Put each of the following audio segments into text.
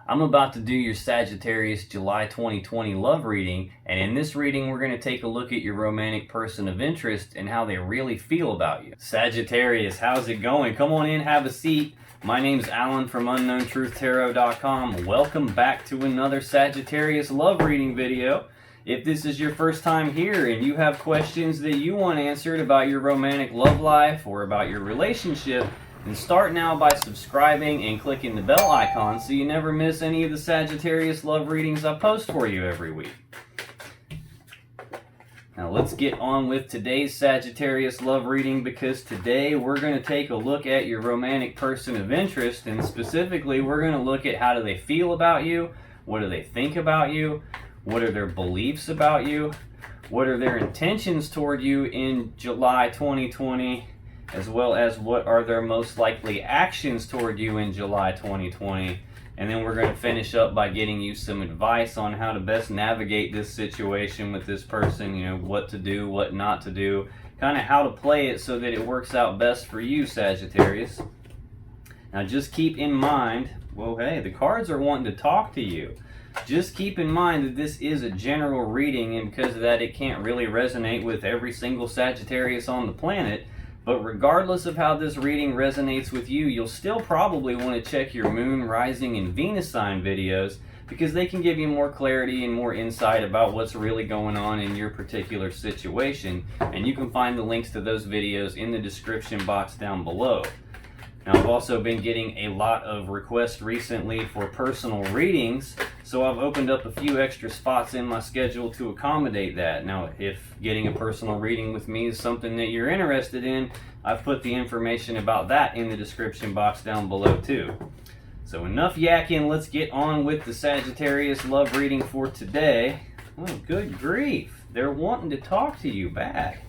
I'm about to do your Sagittarius July 2020 love reading, and in this reading we're going to take a look at your romantic person of interest and how they really feel about you. Sagittarius, how's it going? Come on in, have a seat. My name's Alan from UnknownTruthTarot.com. Welcome back to another Sagittarius love reading video. If this is your first time here and you have questions that you want answered about your romantic love life or about your relationship, then start now by subscribing and clicking the bell icon so you never miss any of the Sagittarius love readings I post for you every week. Now let's get on with today's Sagittarius love reading, because today we're going to take a look at your romantic person of interest, and specifically we're going to look at how do they feel about you, what do they think about you, what are their beliefs about you, what are their intentions toward you in July 2020, as well as what are their most likely actions toward you in July 2020. And then we're going to finish up by getting you some advice on how to best navigate this situation with this person, you know, what to do, what not to do, kind of how to play it so that it works out best for you, Sagittarius. Now just keep in mind, well, hey, the cards are wanting to talk to you. Just keep in mind that this is a general reading, and because of that it can't really resonate with every single Sagittarius on the planet. But regardless of how this reading resonates with you, you'll still probably want to check your Moon, Rising, and Venus sign videos, because they can give you more clarity and more insight about what's really going on in your particular situation. And you can find the links to those videos in the description box down below. Now, I've also been getting a lot of requests recently for personal readings, so I've opened up a few extra spots in my schedule to accommodate that. Now, if getting a personal reading with me is something that you're interested in, I've put the information about that in the description box down below too. So enough yakking, let's get on with the Sagittarius love reading for today. Oh, good grief. They're wanting to talk to you back.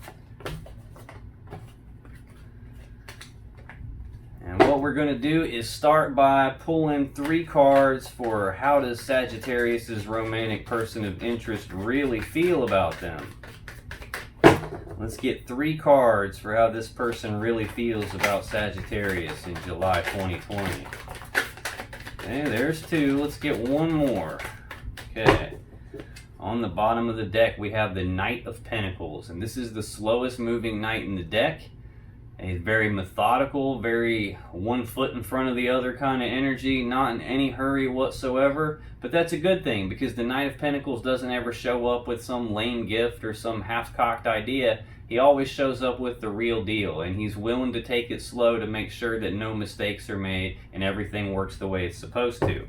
And what we're going to do is start by pulling 3 cards for how does Sagittarius's romantic person of interest really feel about them. Let's get 3 cards for how this person really feels about Sagittarius in July 2020. Okay, there's 2. Let's get 1 more. Okay. On the bottom of the deck we have the Knight of Pentacles, and this is the slowest moving knight in the deck. A very methodical, very one foot in front of the other kind of energy, not in any hurry whatsoever. But that's a good thing, because the Knight of Pentacles doesn't ever show up with some lame gift or some half-cocked idea. He always shows up with the real deal, and he's willing to take it slow to make sure that no mistakes are made and everything works the way it's supposed to.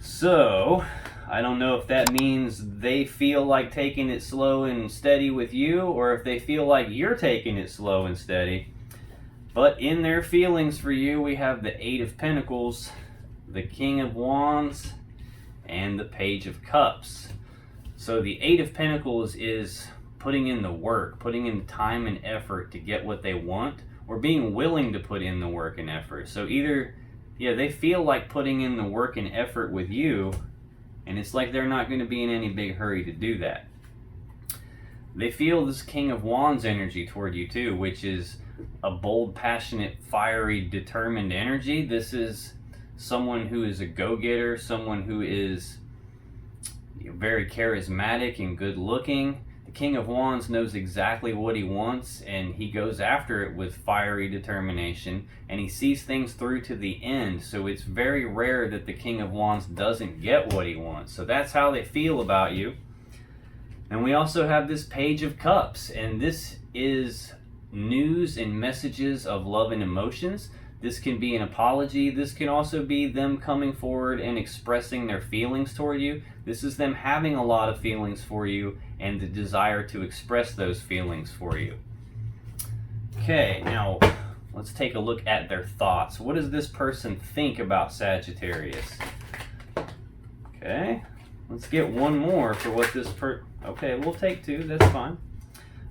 So I don't know if that means they feel like taking it slow and steady with you, or if they feel like you're taking it slow and steady. But in their feelings for you, we have the 8 of Pentacles, the King of Wands, and the Page of Cups. So the 8 of Pentacles is putting in the work, putting in time and effort to get what they want, or being willing to put in the work and effort. So either, yeah, they feel like putting in the work and effort with you, and it's like they're not going to be in any big hurry to do that. They feel this King of Wands energy toward you too, which is a bold, passionate, fiery, determined energy. This is someone who is a go-getter, someone who is very charismatic and good-looking. The King of Wands knows exactly what he wants, and he goes after it with fiery determination, and he sees things through to the end. So it's very rare that the King of Wands doesn't get what he wants. So that's how they feel about you. And we also have this Page of Cups, and this is news and messages of love and emotions. This can be an apology. This can also be them coming forward and expressing their feelings toward you. This is them having a lot of feelings for you and the desire to express those feelings for you. Okay, now let's take a look at their thoughts. What does this person think about Sagittarius? Okay, let's get 1 more for what this okay, we'll take 2, that's fine.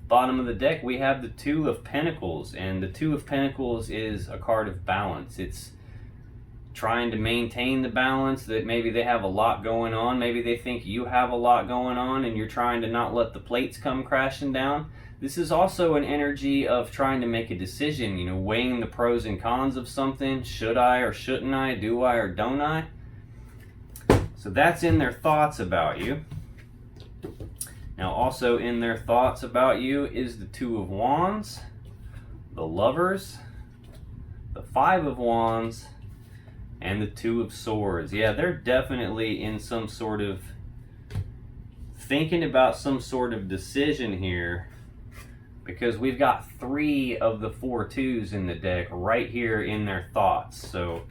Bottom of the deck we have the 2 of Pentacles, and the 2 of Pentacles is a card of balance. It's trying to maintain the balance, that maybe they have a lot going on, maybe they think you have a lot going on and you're trying to not let the plates come crashing down. This is also an energy of trying to make a decision, you know, weighing the pros and cons of something. Should I or shouldn't I? Do I or don't I? So that's in their thoughts about you. Now also in their thoughts about you is the Two of Wands, the Lovers, the Five of Wands, and the Two of Swords. Yeah, they're definitely in some sort of thinking about some sort of decision here, because we've got 3 of the 4 twos in the deck right here in their thoughts. So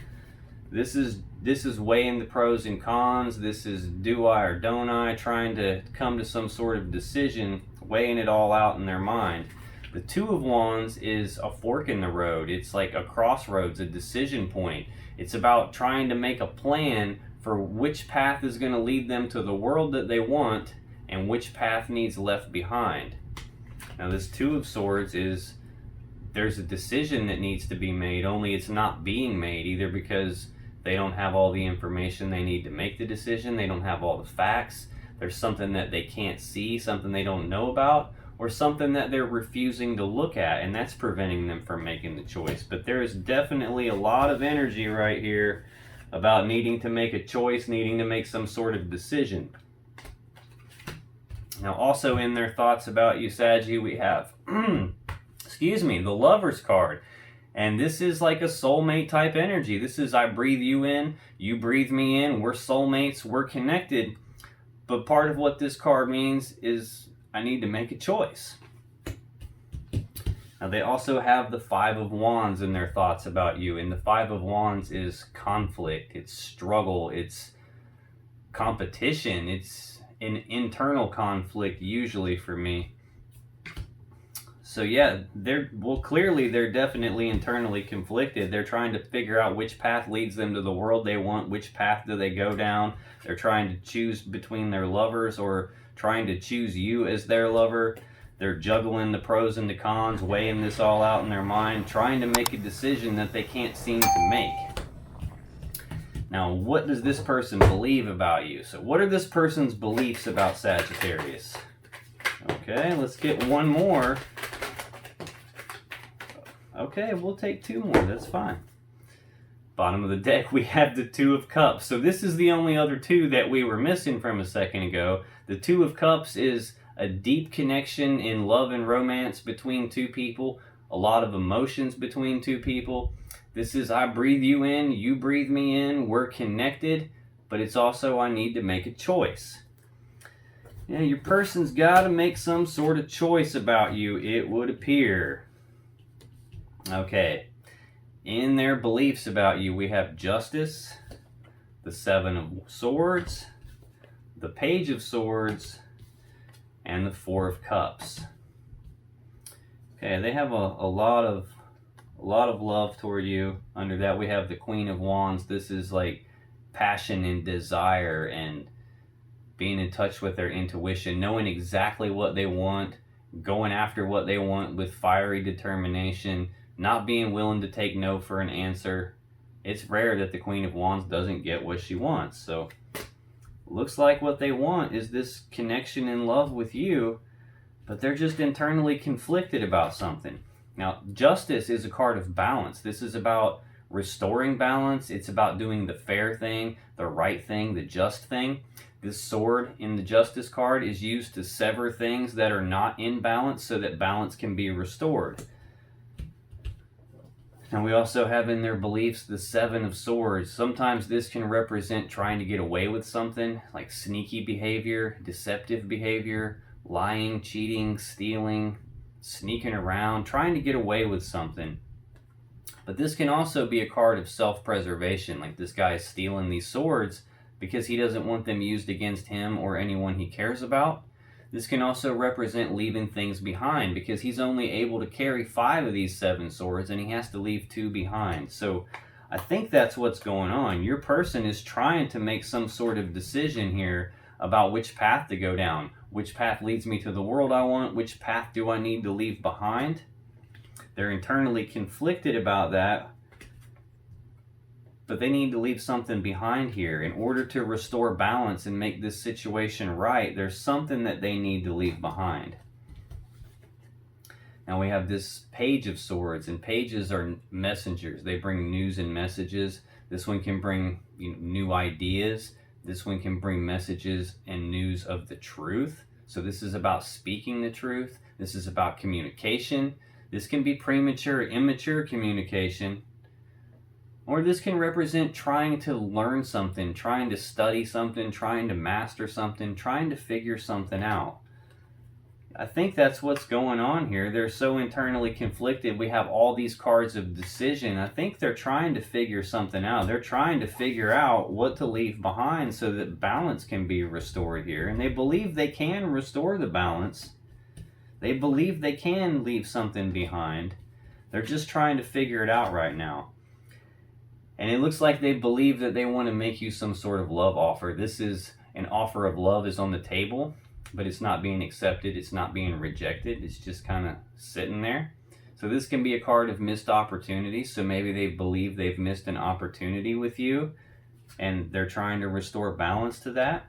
this is weighing the pros and cons. This is do I or don't I, trying to come to some sort of decision, weighing it all out in their mind. The Two of Wands is a fork in the road. It's like a crossroads, a decision point. It's about trying to make a plan for which path is going to lead them to the world that they want and which path needs left behind. Now this Two of Swords is, there's a decision that needs to be made, only it's not being made, either because they don't have all the information they need to make the decision, they don't have all the facts, there's something that they can't see, something they don't know about, or something that they're refusing to look at, and that's preventing them from making the choice. But there is definitely a lot of energy right here about needing to make a choice, needing to make some sort of decision. Now also in their thoughts about you, Saggy, we have excuse me, the Lovers card. And this is like a soulmate type energy. This is I breathe you in, you breathe me in, we're soulmates, we're connected. But part of what this card means is I need to make a choice. Now they also have the Five of Wands in their thoughts about you. And the Five of Wands is conflict, it's struggle, it's competition, it's an internal conflict usually for me. So yeah, clearly they're definitely internally conflicted. They're trying to figure out which path leads them to the world they want, which path do they go down. They're trying to choose between their lovers or trying to choose you as their lover. They're juggling the pros and the cons, weighing this all out in their mind, trying to make a decision that they can't seem to make. Now, what does this person believe about you? So what are this person's beliefs about Sagittarius? Okay, let's get one more. Okay, we'll take 2 more, that's fine. Bottom of the deck, we have the Two of Cups. So this is the only other 2 that we were missing from a second ago. The Two of Cups is a deep connection in love and romance between 2 people, a lot of emotions between 2 people. This is I breathe you in, you breathe me in, we're connected, but it's also I need to make a choice. Yeah, your person's got to make some sort of choice about you, it would appear. Okay, in their beliefs about you, we have Justice, the Seven of Swords, the Page of Swords, and the Four of Cups. Okay, they have a lot of love toward you. Under that, we have the Queen of Wands. This is like passion and desire and being in touch with their intuition, knowing exactly what they want, going after what they want with fiery determination, not being willing to take no for an answer. It's rare that the Queen of Wands doesn't get what she wants. So looks like what they want is this connection and love with you, but they're just internally conflicted about something. Now, Justice is a card of balance. This is about restoring balance. It's about doing the fair thing, the right thing, the just thing. This sword in the Justice card is used to sever things that are not in balance so that balance can be restored. And we also have in their beliefs the Seven of Swords. Sometimes this can represent trying to get away with something, like sneaky behavior, deceptive behavior, lying, cheating, stealing, sneaking around, trying to get away with something. But this can also be a card of self-preservation, like this guy is stealing these swords because he doesn't want them used against him or anyone he cares about. This can also represent leaving things behind because he's only able to carry 5 of these 7 swords and he has to leave 2 behind. So I think that's what's going on. Your person is trying to make some sort of decision here about which path to go down. Which path leads me to the world I want? Which path do I need to leave behind? They're internally conflicted about that, but they need to leave something behind here. In order to restore balance and make this situation right, there's something that they need to leave behind. Now we have this Page of Swords, and pages are messengers. They bring news and messages. This one can bring new ideas. This one can bring messages and news of the truth. So this is about speaking the truth. This is about communication. This can be premature, immature communication. Or this can represent trying to learn something, trying to study something, trying to master something, trying to figure something out. I think that's what's going on here. They're so internally conflicted. We have all these cards of decision. I think they're trying to figure something out. They're trying to figure out what to leave behind so that balance can be restored here. And they believe they can restore the balance. They believe they can leave something behind. They're just trying to figure it out right now. And it looks like they believe that they want to make you some sort of love offer. This is an offer of love is on the table, but it's not being accepted. It's not being rejected. It's just kind of sitting there. So this can be a card of missed opportunities. So maybe they believe they've missed an opportunity with you and they're trying to restore balance to that.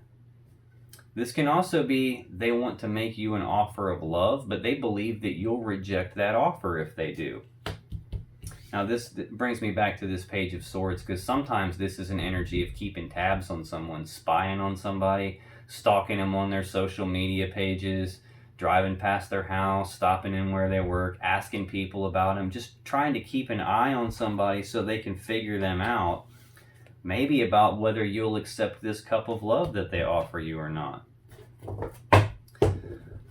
This can also be they want to make you an offer of love, but they believe that you'll reject that offer if they do. Now this brings me back to this Page of Swords, because sometimes this is an energy of keeping tabs on someone, spying on somebody, stalking them on their social media pages, driving past their house, stopping in where they work, asking people about them, just trying to keep an eye on somebody so they can figure them out, maybe about whether you'll accept this cup of love that they offer you or not.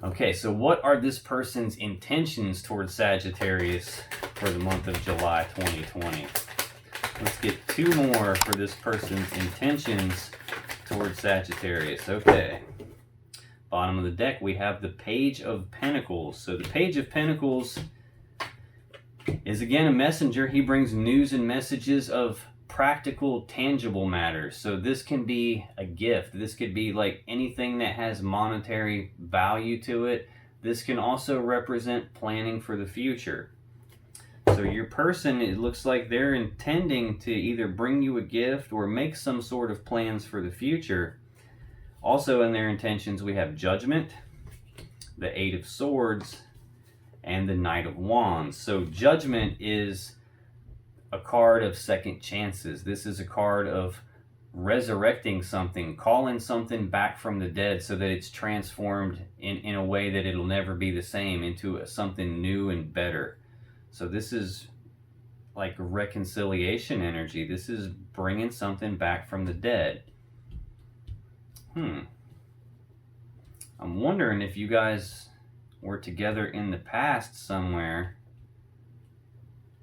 Okay, so what are this person's intentions towards Sagittarius for the month of July 2020? Let's get two more for this person's intentions towards Sagittarius. Okay, bottom of the deck we have the Page of Pentacles. So the Page of Pentacles is again a messenger. He brings news and messages of practical, tangible matters. So this can be a gift. This could be like anything that has monetary value to it. This can also represent planning for the future. So your person, it looks like they're intending to either bring you a gift or make some sort of plans for the future. Also in their intentions we have Judgment, the Eight of Swords, and the Knight of Wands. So Judgment is a card of second chances. This is a card of resurrecting something, calling something back from the dead so that it's transformed in a way that it'll never be the same, into something new and better. So this is like reconciliation energy. This is bringing something back from the dead. I'm wondering if you guys were together in the past somewhere.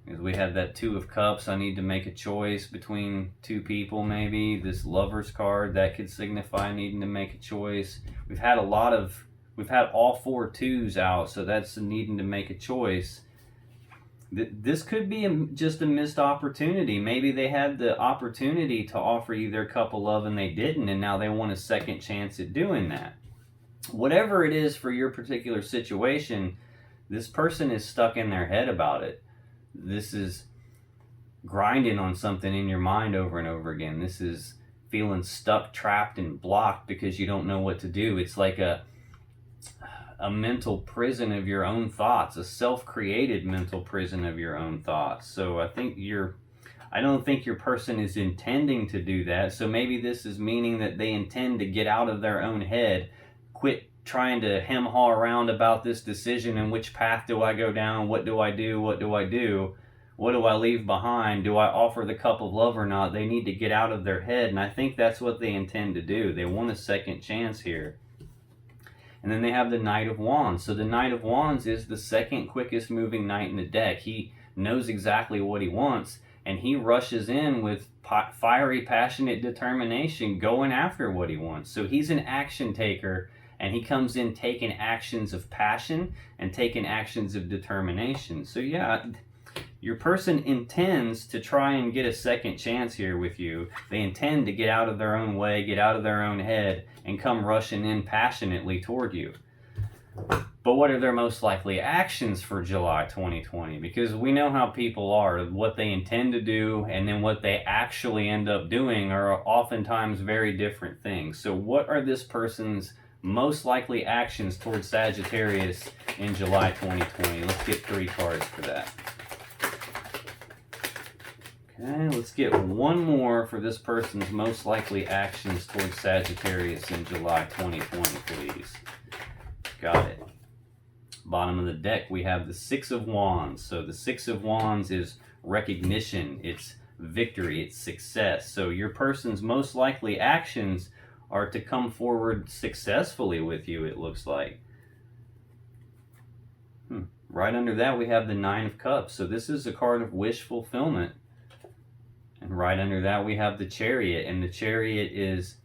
Because we have that Two of Cups. I need to make a choice between two people maybe. This Lover's card, that could signify needing to make a choice. We've had all four twos out, so that's needing to make a choice. This could be just a missed opportunity. Maybe they had the opportunity to offer you their cup of love and they didn't, and now they want a second chance at doing that. Whatever it is for your particular situation, this person is stuck in their head about it. This is grinding on something in your mind over and over again. This is feeling stuck, trapped, and blocked because you don't know what to do. It's like a mental prison of your own thoughts, a self-created mental prison of your own thoughts. So I don't think your person is intending to do that. So maybe this is meaning that they intend to get out of their own head, quit trying to hem-haw around about this decision and which path do I go down, what do I do, what do I do, what do I leave behind, do I offer the cup of love or not. They need to get out of their head, and I think that's what they intend to do. They want a second chance here. And then they have the Knight of Wands. So the Knight of Wands is the second quickest moving knight in the deck. He knows exactly what he wants, and he rushes in with fiery, passionate determination, going after what he wants. So he's an action taker, and he comes in taking actions of passion and taking actions of determination. So yeah, your person intends to try and get a second chance here with you. They intend to get out of their own way, get out of their own head, and come rushing in passionately toward you. But what are their most likely actions for July 2020? Because we know how people are. What they intend to do and then what they actually end up doing are oftentimes very different things. So what are this person's most likely actions towards Sagittarius in July 2020. Let's get 3 cards for that. Okay, let's get one more for this person's most likely actions towards Sagittarius in July 2020, please. Got it. Bottom of the deck, we have the 6 of Wands. So the 6 of Wands is recognition, it's victory, it's success. So your person's most likely actions are to come forward successfully with you, it looks like. Right under that, we have the 9 of Cups. So this is a card of wish fulfillment. And right under that, we have the Chariot. And the Chariot is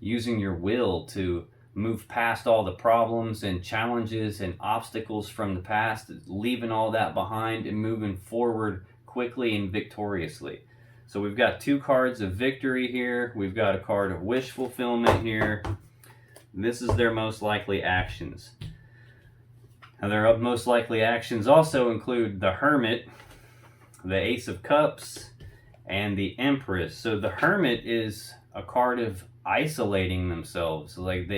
using your will to move past all the problems and challenges and obstacles from the past, leaving all that behind and moving forward quickly and victoriously. So we've got 2 cards of victory here. We've got a card of wish fulfillment here. This is their most likely actions. Now their most likely actions also include the Hermit, the Ace of Cups, and the Empress. So the Hermit is a card of isolating themselves. Like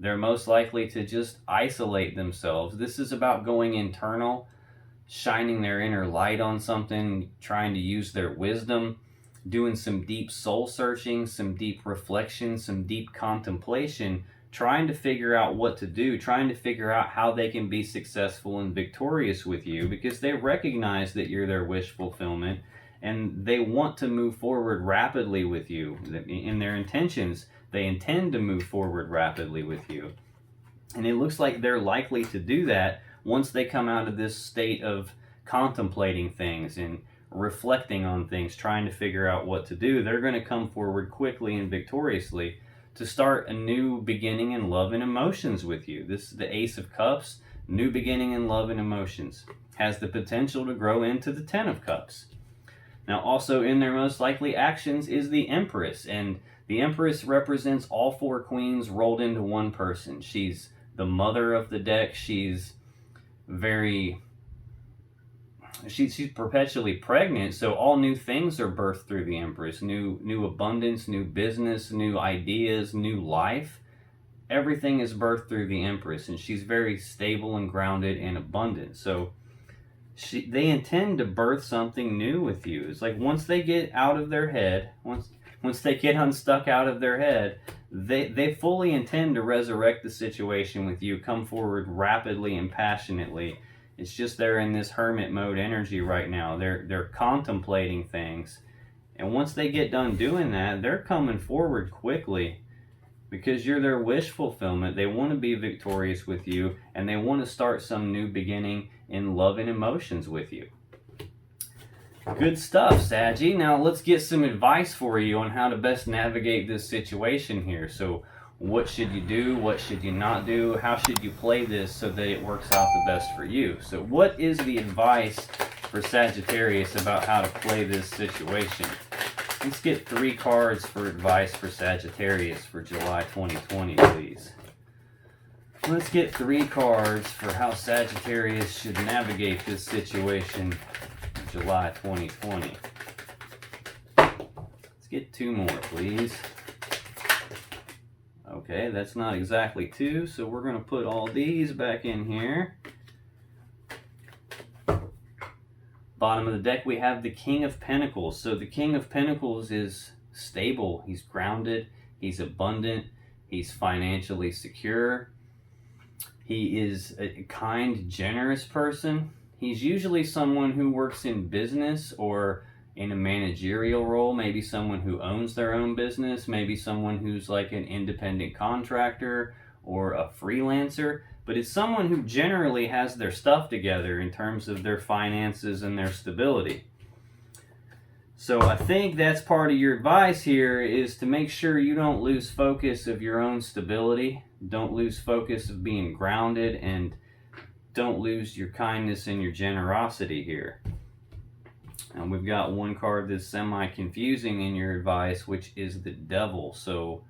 they're most likely to just isolate themselves. This is about going internal, shining their inner light on something, trying to use their wisdom, doing some deep soul searching, some deep reflection, some deep contemplation, trying to figure out what to do, trying to figure out how they can be successful and victorious with you, because they recognize that you're their wish fulfillment and they want to move forward rapidly with you. In their intentions, they intend to move forward rapidly with you. And it looks like they're likely to do that once they come out of this state of contemplating things and reflecting on things, trying to figure out what to do. They're going to come forward quickly and victoriously to start a new beginning in love and emotions with you. This is the Ace of Cups, new beginning in love and emotions. Has the potential to grow into the 10 of Cups. Now also in their most likely actions is the Empress, and the Empress represents all 4 queens rolled into one person. She's the mother of the deck. She's perpetually pregnant, so all new things are birthed through the Empress. New abundance, new business, new ideas, new life. Everything is birthed through the Empress, and she's very stable and grounded and abundant. So they intend to birth something new with you. It's like once they get out of their head, once they get unstuck out of their head, they fully intend to resurrect the situation with you, come forward rapidly and passionately. It's just they're in this hermit mode energy right now. They're contemplating things. And once they get done doing that, they're coming forward quickly because you're their wish fulfillment. They want to be victorious with you, and they want to start some new beginning in love and emotions with you. Good stuff, Saggy. Now let's get some advice for you on how to best navigate this situation here. So what should you do? What should you not do? How should you play this so that it works out the best for you? So what is the advice for Sagittarius about how to play this situation? Let's get 3 cards for advice for Sagittarius for July 2020, please. Let's get 3 cards for how Sagittarius should navigate this situation in July 2020. Let's get 2 more, please. Okay, that's not exactly 2, so we're going to put all these back in here. Bottom of the deck, we have the King of Pentacles. So the King of Pentacles is stable, he's grounded, he's abundant, he's financially secure. He is a kind, generous person. He's usually someone who works in business or in a managerial role, maybe someone who owns their own business, maybe someone who's like an independent contractor or a freelancer, but it's someone who generally has their stuff together in terms of their finances and their stability. So I think that's part of your advice here, is to make sure you don't lose focus of your own stability, don't lose focus of being grounded, and don't lose your kindness and your generosity here. And we've got 1 card that's semi-confusing in your advice, which is the Devil. So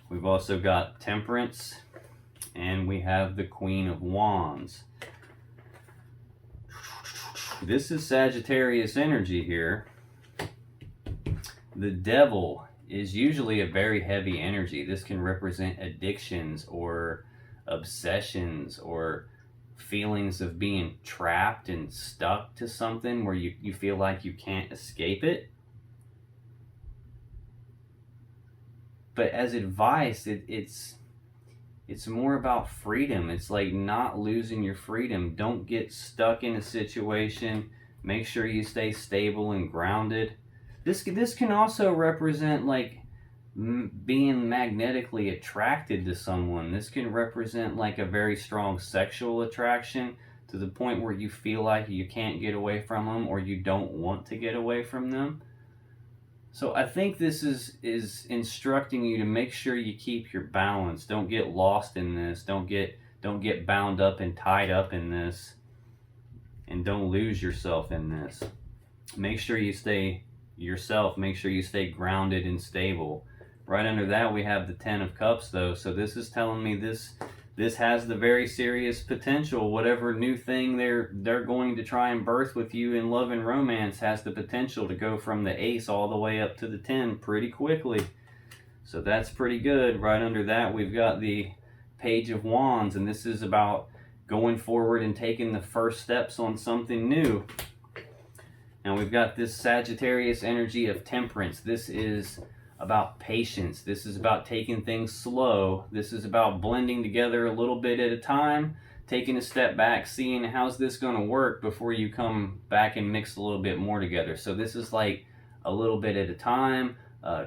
we've also got Temperance, and we have the Queen of Wands. This is Sagittarius energy here. The Devil is usually a very heavy energy. This can represent addictions or obsessions or feelings of being trapped and stuck to something where you feel like you can't escape it. But as advice, it's more about freedom. It's like not losing your freedom. Don't get stuck in a situation. Make sure you stay stable and grounded. This can also represent like being magnetically attracted to someone. This can represent like a very strong sexual attraction to the point where you feel like you can't get away from them or you don't want to get away from them. So I think this is instructing you to make sure you keep your balance. Don't get lost in this. Don't get bound up and tied up in this. And don't lose yourself in this. Make sure you stay yourself. Make sure you stay grounded and stable. Right under that we have the Ten of Cups though. So this is telling me this has the very serious potential. Whatever new thing they're going to try and birth with you in love and romance has the potential to go from the Ace all the way up to the 10 pretty quickly. So that's pretty good. Right under that we've got the Page of Wands, and this is about going forward and taking the first steps on something new. Now we've got this Sagittarius energy of Temperance. This is about patience. This is about taking things slow. This is about blending together a little bit at a time, taking a step back, seeing how's this going to work before you come back and mix a little bit more together. So this is like a little bit at a time,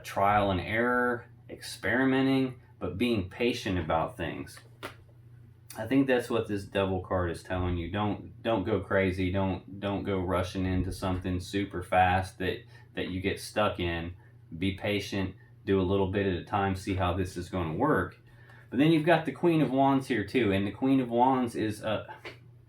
trial and error, experimenting, but being patient about things. I think that's what this Devil card is telling you. Don't go crazy. Don't go rushing into something super fast that you get stuck in. Be patient, do a little bit at a time, see how this is going to work. But then you've got the Queen of Wands here too, and the Queen of Wands is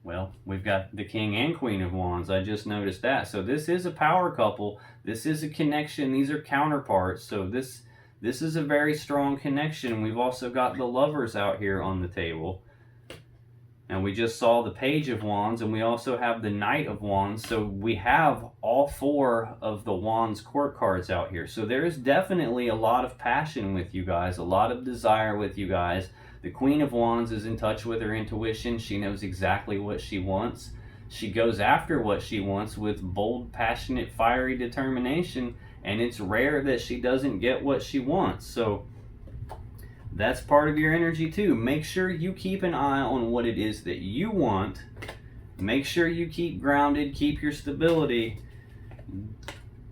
well, we've got the King and Queen of Wands. I just noticed that. So this is a power couple. This is a connection. These are counterparts. So this is a very strong connection. We've also got the Lovers out here on the table. And we just saw the Page of Wands, and we also have the Knight of Wands. So we have all four of the Wands court cards out here. So there is definitely a lot of passion with you guys, a lot of desire with you guys. The Queen of Wands is in touch with her intuition. She knows exactly what she wants. She goes after what she wants with bold, passionate, fiery determination. And it's rare that she doesn't get what she wants. So that's part of your energy too. Make sure you keep an eye on what it is that you want. Make sure you keep grounded, keep your stability.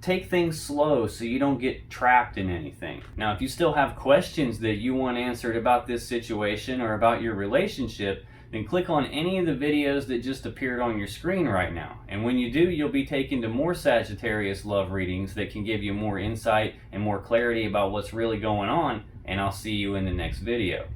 Take things slow so you don't get trapped in anything. Now, if you still have questions that you want answered about this situation or about your relationship, then click on any of the videos that just appeared on your screen right now. And when you do, you'll be taken to more Sagittarius love readings that can give you more insight and more clarity about what's really going on. And I'll see you in the next video.